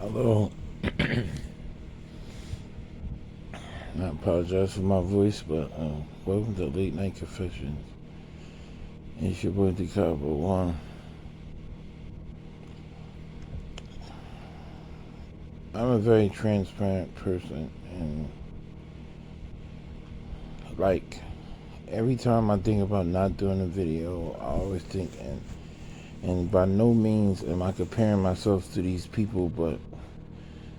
Hello. I apologize for my voice, but welcome to Late Night Confessions. It's your boy Decopbo. I'm a very transparent person, and like every time I think about not doing a video, I always think, and by no means am I comparing myself to these people, but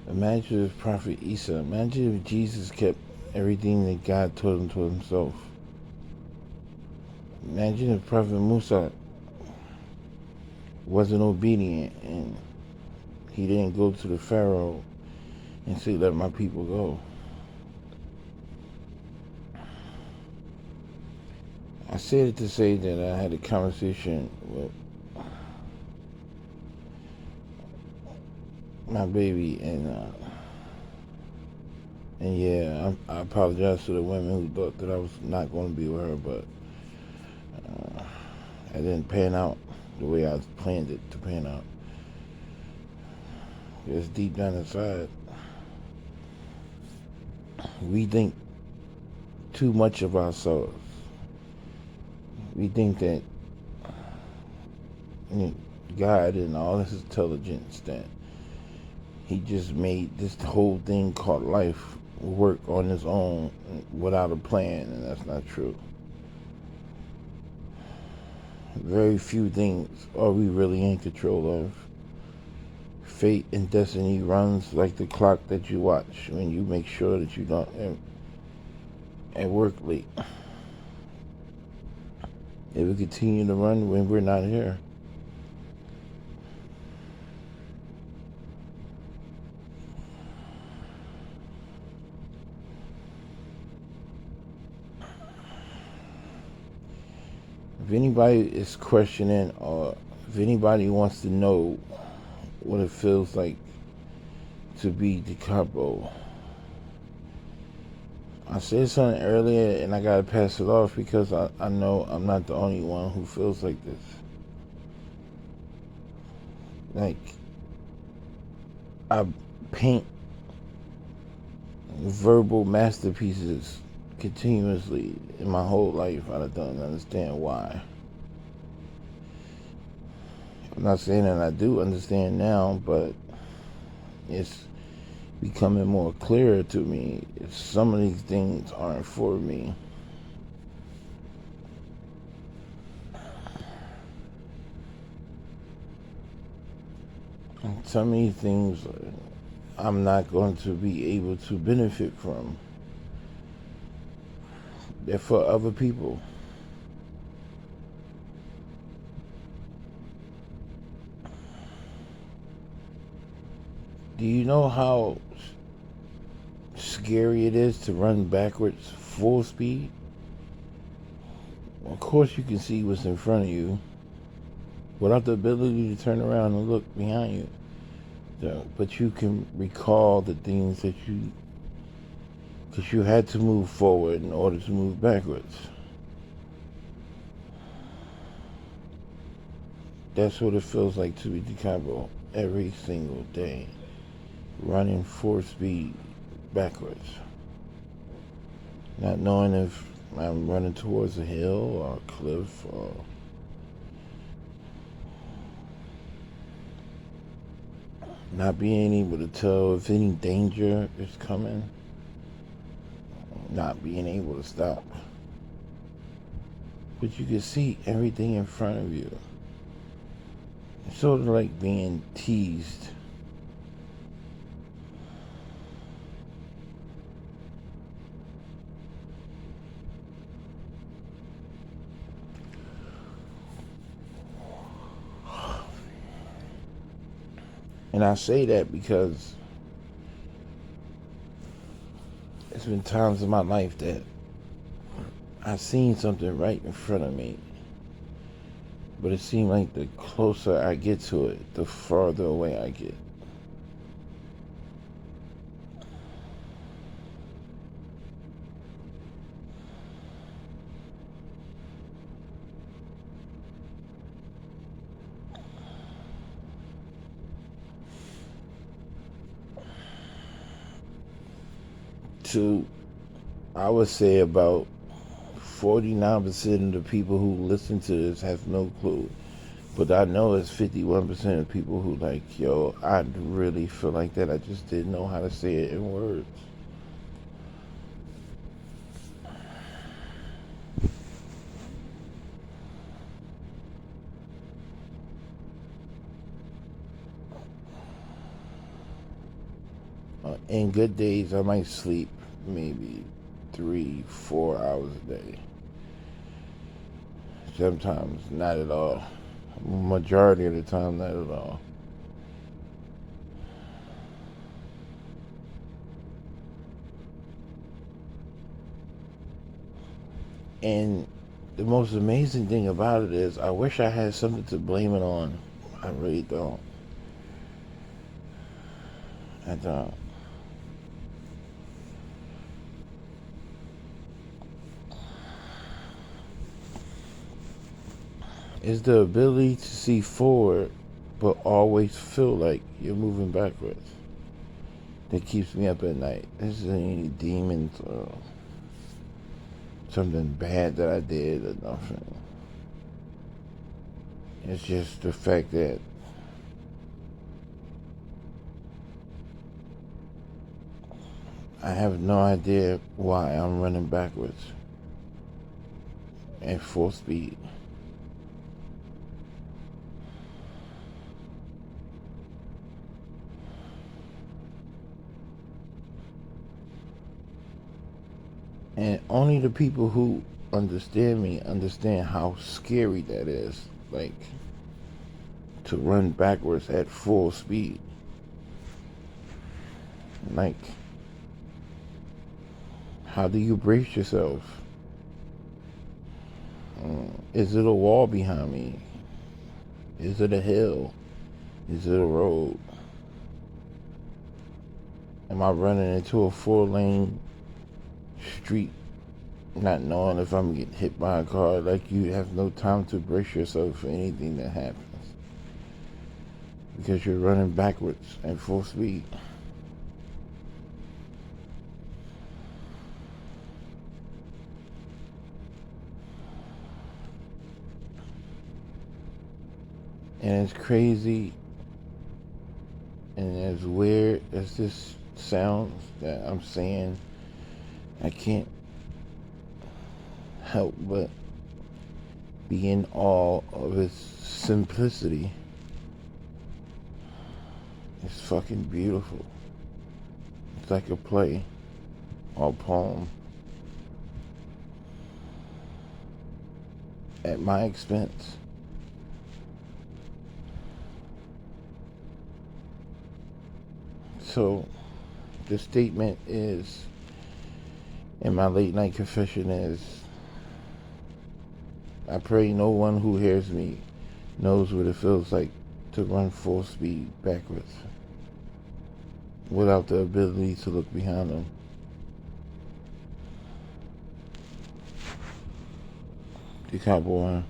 imagine if Prophet Isa, imagine if Jesus kept everything that God told him to himself. Imagine if Prophet Musa wasn't obedient and he didn't go to the Pharaoh and say, let my people go. I said it to say that I had a conversation with my baby, and yeah, I apologize to the women who thought that I was not going to be with her, but I didn't pan out the way I planned it to pan out. Because deep down inside, we think too much of ourselves. We think that God and all this intelligence, that he just made this whole thing called life work on its own without a plan, and that's not true. Very few things are we really in control of. Fate and destiny runs like the clock that you watch when you make sure that you don't at work late. It will continue to run when we're not here. If anybody is questioning, or if anybody wants to know what it feels like to be Decopbo, I said something earlier and I gotta pass it off because I know I'm not the only one who feels like this. Like, I paint verbal masterpieces continuously in my whole life. I don't understand why. I'm not saying that I do understand now, but it's becoming more clear to me. Some of these things aren't for me. Some of these things I'm not going to be able to benefit from. They're for other people. Do you know how scary it is to run backwards full speed? Of course you can see what's in front of you without the ability to turn around and look behind you. But you can recall the things that because you had to move forward in order to move backwards. That's what it feels like to be Decopbo every single day, running full speed backwards, not knowing if I'm running towards a hill or a cliff, or not being able to tell if any danger is coming, not being able to stop. But you can see everything in front of you. It's sort of like being teased. And I say that because there's been times in my life that I've seen something right in front of me, but it seemed like the closer I get to it, the farther away I get. to, I would say about 49% of the people who listen to this have no clue. But I know it's 51% of people who like, yo, I really feel like that. I just didn't know how to say it in words. In good days, I might sleep maybe 3-4 hours a day. Sometimes not at all. Majority of the time, not at all. And the most amazing thing about it is, I wish I had something to blame it on. I really don't. I don't. It's the ability to see forward, but always feel like you're moving backwards that keeps me up at night. This isn't any demons or something bad that I did or nothing. It's just the fact that I have no idea why I'm running backwards at full speed. And only the people who understand me understand how scary that is. Like, to run backwards at full speed. Like, how do you brace yourself? Is it a wall behind me? Is it a hill? Is it a road? Am I running into a 4-lane street not knowing if I'm getting hit by a car? Like, you have no time to brace yourself for anything that happens because you're running backwards at full speed. And it's crazy and as weird as this sounds that I'm saying, I can't help but be in awe of its simplicity. It's fucking beautiful. It's like a play or a poem at my expense. So the statement is, and my late night confession is, I pray no one who hears me knows what it feels like to run full speed backwards without the ability to look behind them. Decopbo.